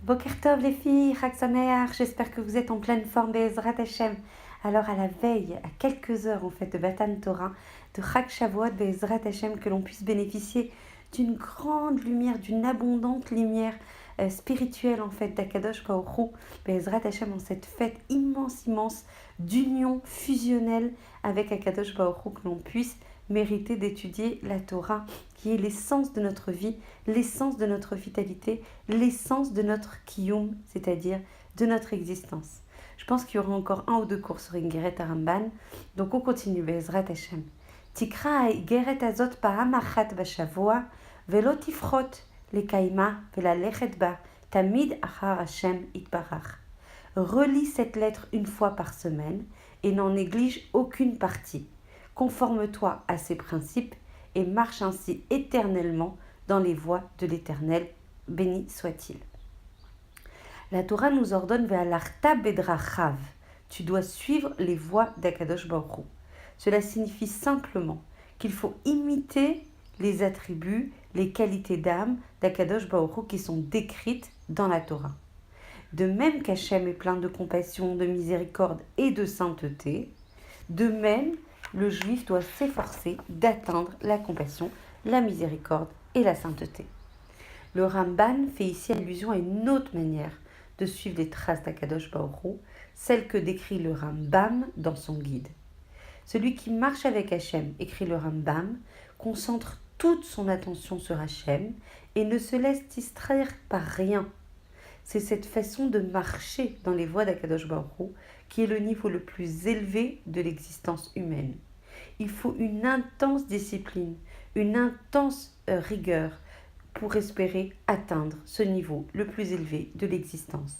Boker Tov les filles, Chag Sameach, j'espère que vous êtes en pleine forme, Be'ezrat Hashem. Alors à la veille, à quelques heures en fait de Matan Torah, de Chag Shavuot, Be'ezrat Hashem, que l'on puisse bénéficier d'une grande lumière, d'une abondante lumière spirituelle en fait d'Akadosh Baruch Hu, Be'ezrat Hashem, en cette fête immense d'union fusionnelle avec Akadosh Baruch Hu, que l'on puisse mériter d'étudier la Torah, qui est l'essence de notre vie, l'essence de notre vitalité, l'essence de notre kiyum, c'est-à-dire de notre existence. Je pense qu'il y aura encore un ou deux cours sur Ingeret Aramban, donc on continue, Be'ezrat Hashem. Tikra Ingeret azot pa'am achat bashavua, velo tifrot lekaima velalechet ba, tamid achar Hashem itbarach. Relis cette lettre une fois par semaine et n'en néglige aucune partie. Conforme-toi à ces principes et marche ainsi éternellement dans les voies de l'Éternel, béni soit-il. La Torah nous ordonne ve'alarta bedrachav, tu dois suivre les voies d'Akadosh Baruch Hu. Cela signifie simplement qu'il faut imiter les attributs, les qualités d'âme d'Akadosh Baruch Hu qui sont décrites dans la Torah. De même qu'Hachem est plein de compassion, de miséricorde et de sainteté, de même le juif doit s'efforcer d'atteindre la compassion, la miséricorde et la sainteté. Le Ramban fait ici allusion à une autre manière de suivre les traces d'Akadosh Baruch Hu, celle que décrit le Rambam dans son guide. Celui qui marche avec Hachem, écrit le Rambam, concentre toute son attention sur Hachem et ne se laisse distraire par rien. C'est cette façon de marcher dans les voies d'Akadosh Baruch Hu qui est le niveau le plus élevé de l'existence humaine. Il faut une intense discipline, une intense rigueur pour espérer atteindre ce niveau le plus élevé de l'existence.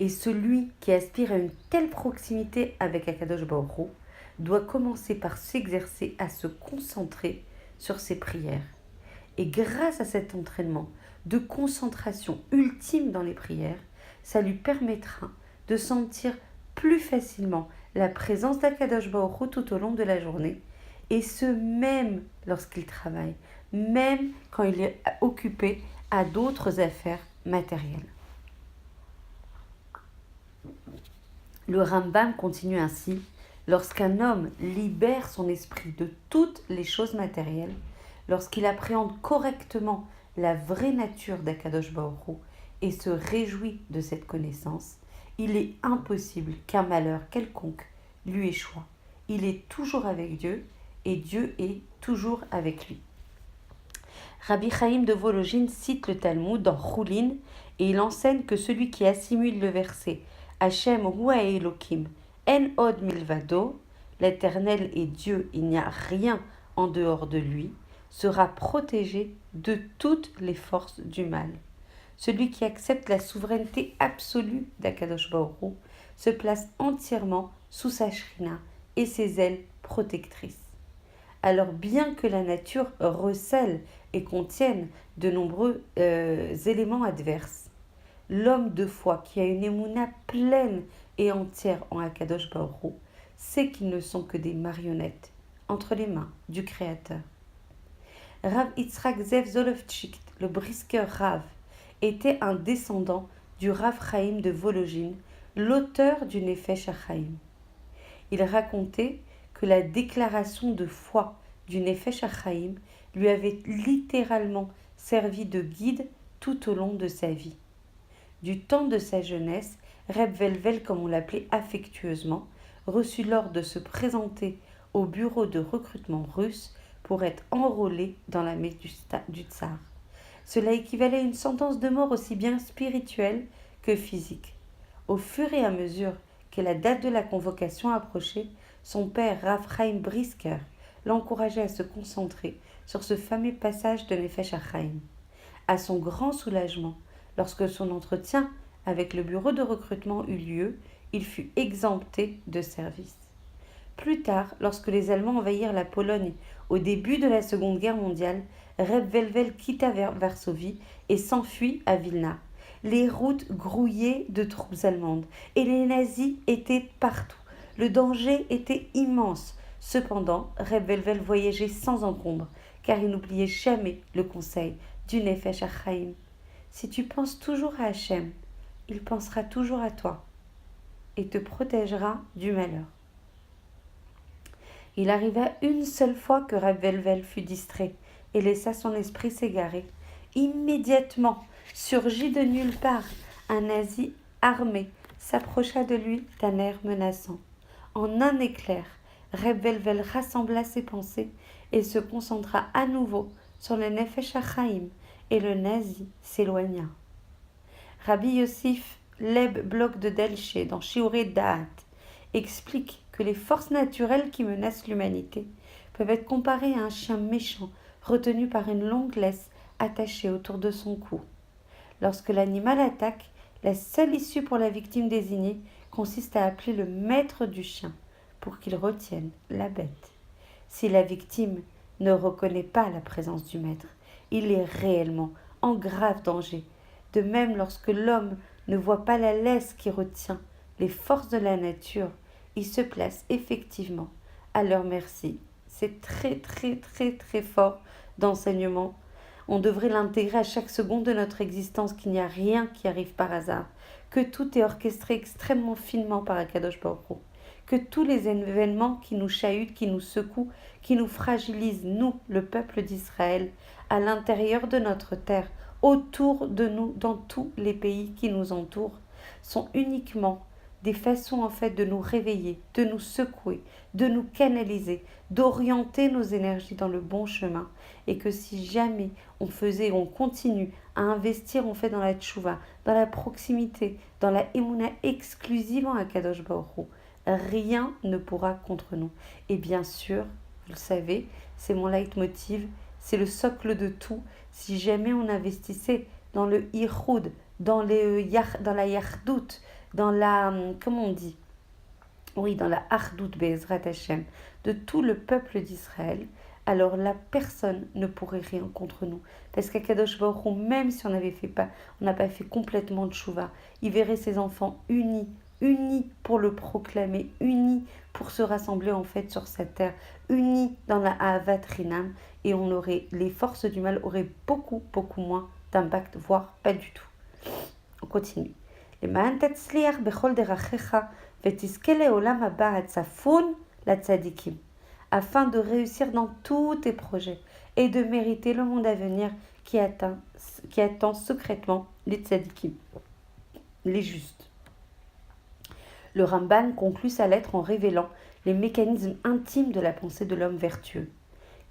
Et celui qui aspire à une telle proximité avec Akadosh Baruch Hu doit commencer par s'exercer à se concentrer sur ses prières. Et grâce à cet entraînement de concentration ultime dans les prières, ça lui permettra de sentir plus facilement la présence d'Akadosh Baruch Hu tout au long de la journée, et ce même lorsqu'il travaille, même quand il est occupé à d'autres affaires matérielles. Le Rambam continue ainsi: lorsqu'un homme libère son esprit de toutes les choses matérielles, lorsqu'il appréhende correctement la vraie nature d'Akadosh Baruch Hu et se réjouit de cette connaissance, il est impossible qu'un malheur quelconque lui échoue. Il est toujours avec Dieu et Dieu est toujours avec lui. Rabbi Chaim de Vologine cite le Talmud dans Choulin et il enseigne que celui qui assimile le verset Hashem hu Elokim en od milvado, l'Éternel est Dieu, il n'y a rien en dehors de lui, sera protégé de toutes les forces du mal. Celui qui accepte la souveraineté absolue d'Akadosh Baruch Hu se place entièrement sous sa shrina et ses ailes protectrices. Alors bien que la nature recèle et contienne de nombreux éléments adverses, l'homme de foi qui a une émouna pleine et entière en Akadosh Baruch Hu sait qu'ils ne sont que des marionnettes entre les mains du Créateur. Rav Yitzhak Zev Zolovtchik, le briskeur Rav, était un descendant du Rav Chaim de Vologine, l'auteur du Nefesh HaChaim. Il racontait que la déclaration de foi du Nefesh HaChaim lui avait littéralement servi de guide tout au long de sa vie. Du temps de sa jeunesse, Reb Velvel, comme on l'appelait affectueusement, reçut l'ordre de se présenter au bureau de recrutement russe pour être enrôlé dans l'armée du tsar. Cela équivalait à une sentence de mort aussi bien spirituelle que physique. Au fur et à mesure que la date de la convocation approchait, son père, Rav Chaim Brisker, l'encourageait à se concentrer sur ce fameux passage de Nefesh HaChaim. À son grand soulagement, lorsque son entretien avec le bureau de recrutement eut lieu, il fut exempté de service. Plus tard, lorsque les Allemands envahirent la Pologne au début de la Seconde Guerre mondiale, Reb Velvel quitta Varsovie et s'enfuit à Vilna. Les routes grouillaient de troupes allemandes et les nazis étaient partout. Le danger était immense. Cependant, Reb Velvel voyageait sans encombre, car il n'oubliait jamais le conseil du Nefesh HaChaim. Si tu penses toujours à Hachem, il pensera toujours à toi et te protégera du malheur. Il arriva une seule fois que Reb Velvel fut distrait et laissa son esprit s'égarer. Immédiatement, surgit de nulle part, un nazi armé s'approcha de lui d'un air menaçant. En un éclair, Reb Velvel rassembla ses pensées et se concentra à nouveau sur le Nefesh HaChaim, et le nazi s'éloigna. Rabbi Yosif Leb Bloch de Delché, dans Shiurei Da'at, explique que les forces naturelles qui menacent l'humanité peuvent être comparées à un chien méchant retenu par une longue laisse attachée autour de son cou. Lorsque l'animal attaque, la seule issue pour la victime désignée consiste à appeler le maître du chien pour qu'il retienne la bête. Si la victime ne reconnaît pas la présence du maître, il est réellement en grave danger. De même, lorsque l'homme ne voit pas la laisse qui retient les forces de la nature, il se place effectivement à leur merci. C'est très très très très fort d'enseignement. On devrait l'intégrer à chaque seconde de notre existence, qu'il n'y a rien qui arrive par hasard, que tout est orchestré extrêmement finement par Akadosh Baruch Hu, que tous les événements qui nous chahutent, qui nous secouent, qui nous fragilisent, nous, le peuple d'Israël, à l'intérieur de notre terre, autour de nous, dans tous les pays qui nous entourent, sont uniquement des façons en fait de nous réveiller, de nous secouer, de nous canaliser, d'orienter nos énergies dans le bon chemin, et que si jamais on continue à investir en fait dans la tchouva, dans la proximité, dans la émouna exclusive en Akadosh Baruch Hu, rien ne pourra contre nous. Et bien sûr, vous le savez, c'est mon leitmotiv, c'est le socle de tout. Si jamais on investissait dans le iroud, dans la yardout, dans la, comment on dit, oui, dans la hardout Be'ezrat Hashem, de tout le peuple d'Israël, alors là, personne ne pourrait rien contre nous. Parce qu'Akadosh Baruch Hu, même si on n'a pas fait complètement de chouva, il verrait ses enfants unis pour le proclamer, unis pour se rassembler en fait sur cette terre, unis dans la Ahavat Rinam, et les forces du mal auraient beaucoup moins d'impact, voire pas du tout. On continue. למען תצליח בכל דרכיך ותזכה לעולם הבא הצפון לצדיקים, afin de réussir dans tous tes projets et de mériter le monde à venir qui attend secrètement les tzadikim, les justes. Le Ramban conclut sa lettre en révélant les mécanismes intimes de la pensée de l'homme vertueux.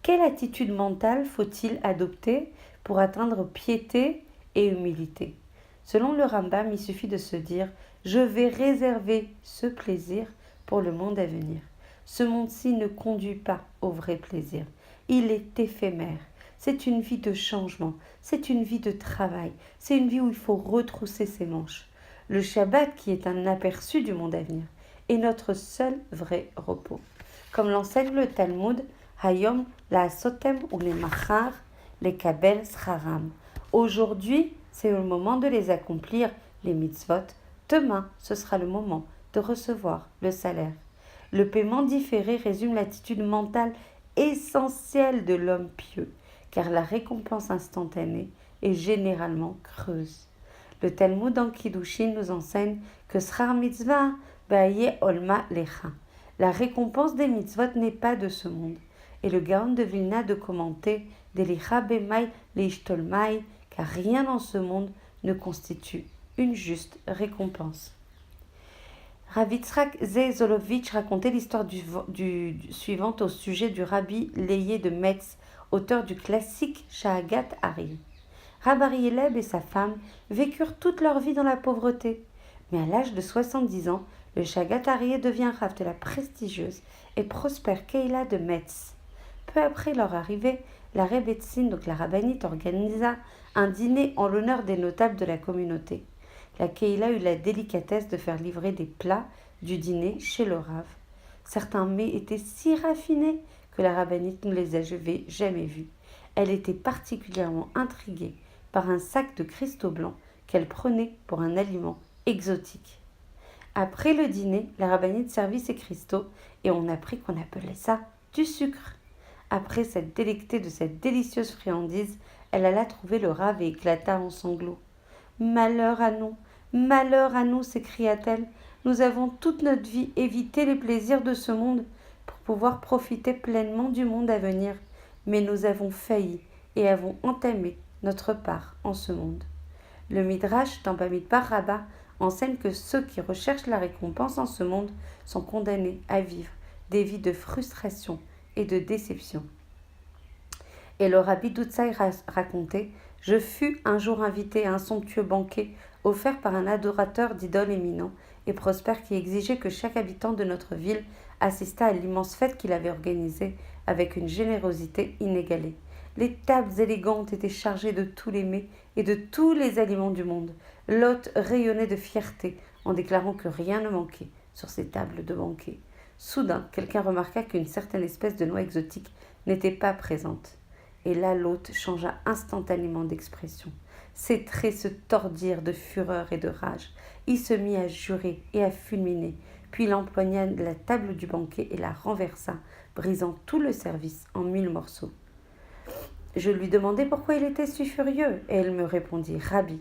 Quelle attitude mentale faut-il adopter pour atteindre piété et humilité? Selon le Rambam, il suffit de se dire « Je vais réserver ce plaisir pour le monde à venir ». Ce monde-ci ne conduit pas au vrai plaisir. Il est éphémère. C'est une vie de changement, c'est une vie de travail, c'est une vie où il faut retrousser ses manches. Le Shabbat, qui est un aperçu du monde à venir, est notre seul vrai repos. Comme l'enseigne le Talmud, Hayom la sotem ou les machar, les kabel scharam. Aujourd'hui, c'est le moment de les accomplir, les mitzvot. Demain, ce sera le moment de recevoir le salaire. Le paiement différé résume l'attitude mentale essentielle de l'homme pieux, car la récompense instantanée est généralement creuse. Le Talmud en Kiddushin nous enseigne que Srar Mitzvah Ba'ye Olma Lecha. La récompense des mitzvot n'est pas de ce monde. Et le Gaon de Vilna de commenter Delicha Bemai Leishtolmai, car rien dans ce monde ne constitue une juste récompense. Rav Yitzhak Zezolovitch racontait l'histoire suivante au sujet du rabbi Leyer de Metz, auteur du classique Shahagat Ari. Rabbi Eleb et sa femme vécurent toute leur vie dans la pauvreté. Mais à l'âge de 70 ans, le Shahagat Ari devient rav de la prestigieuse et prospère Keila de Metz. Peu après leur arrivée, la Rebbetzin, donc la rabbinite, organisa un dîner en l'honneur des notables de la communauté. La Keila eut la délicatesse de faire livrer des plats du dîner chez le Rav. Certains mets étaient si raffinés que la rabbinite ne les avait jamais vus. Elle était particulièrement intriguée par un sac de cristaux blancs qu'elle prenait pour un aliment exotique. Après le dîner, la rabbinite servit ces cristaux et on apprit qu'on appelait ça du sucre. Après s'être délectée de cette délicieuse friandise, elle alla trouver le Rav et éclata en sanglots. malheur à nous, s'écria-t-elle. Nous avons toute notre vie évité les plaisirs de ce monde pour pouvoir profiter pleinement du monde à venir. Mais nous avons failli et avons entamé notre part en ce monde. Le Midrash dans Bamidbar Rabbah enseigne que ceux qui recherchent la récompense en ce monde sont condamnés à vivre des vies de frustration et de déception. Et le rabbi Doutsai racontait: Je fus un jour invité à un somptueux banquet offert par un adorateur d'idoles éminents et prospères qui exigeait que chaque habitant de notre ville assistât à l'immense fête qu'il avait organisée avec une générosité inégalée. Les tables élégantes étaient chargées de tous les mets et de tous les aliments du monde. L'hôte rayonnait de fierté en déclarant que rien ne manquait sur ces tables de banquet. Soudain, quelqu'un remarqua qu'une certaine espèce de noix exotique n'était pas présente. Et là, l'hôte changea instantanément d'expression. Ses traits se tordirent de fureur et de rage. Il se mit à jurer et à fulminer. Puis il empoigna la table du banquet et la renversa, brisant tout le service en 1000 morceaux. Je lui demandai pourquoi il était si furieux, et elle me répondit: Rabbi,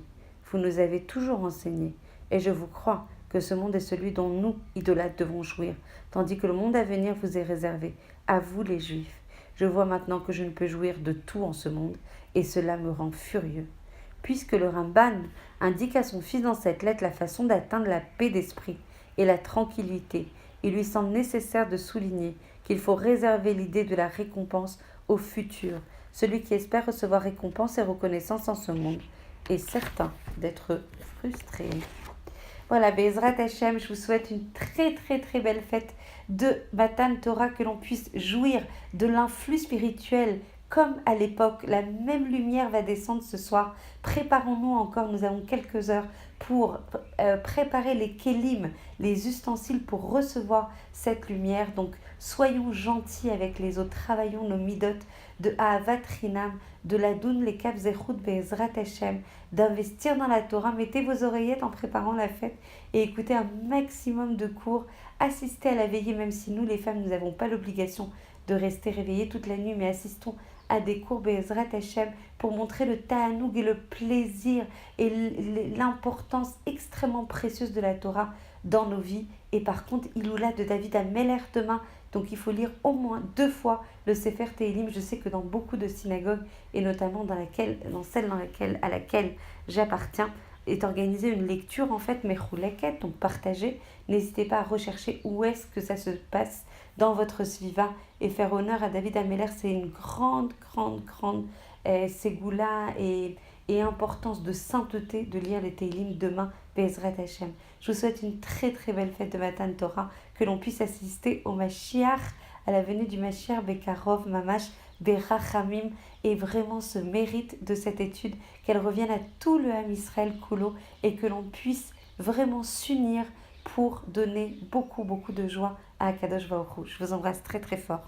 vous nous avez toujours enseigné, et je vous crois que ce monde est celui dont nous, idolâtres, devons jouir, tandis que le monde à venir vous est réservé, à vous les Juifs. Je vois maintenant que je ne peux jouir de tout en ce monde, et cela me rend furieux. Puisque le Ramban indique à son fils dans cette lettre la façon d'atteindre la paix d'esprit et la tranquillité, il lui semble nécessaire de souligner qu'il faut réserver l'idée de la récompense au futur. Celui qui espère recevoir récompense et reconnaissance en ce monde est certain d'être frustré. Voilà, Bezrat Hashem, je vous souhaite une très très très belle fête de Matan Torah, que l'on puisse jouir de l'influx spirituel comme à l'époque. La même lumière va descendre ce soir. Préparons-nous encore, nous avons quelques heures pour préparer les kélim, les ustensiles pour recevoir cette lumière. Donc soyons gentils avec les autres, travaillons nos midot de Ahavat Rinam, de la Doun les Kav Zechut Bezrat Hashem, d'investir dans la Torah. Mettez vos oreillettes en préparant la fête et écoutez un maximum de cours. Assistez à la veillée, même si nous les femmes, nous n'avons pas l'obligation de rester réveillées toute la nuit, mais assistons à des cours Bezrat Hashem pour montrer le ta'anoug et le plaisir et l'importance extrêmement précieuse de la Torah dans nos vies. Et par contre, Iloula de David HaMelech demain, donc il faut lire au moins 2 fois le Sefer Tehilim. Je sais que dans beaucoup de synagogues, et notamment dans celle à laquelle j'appartiens, est organisée une lecture en fait mechouleket, donc partagée. N'hésitez pas à rechercher où est-ce que ça se passe dans votre sviva et faire honneur à David HaMelech. C'est une grande ségoula et importance de sainteté de lire les Tehilim demain, Bezrat Hashem. Je vous souhaite une très très belle fête de Matan Torah, que l'on puisse assister au Mashiach, à la venue du Mashiach Bekarov Mamash Berachamim, et vraiment ce mérite de cette étude, qu'elle revienne à tout le Ham Israël Kulo, et que l'on puisse vraiment s'unir pour donner beaucoup de joie à Akadosh Baruch Hu. Je vous embrasse très très fort.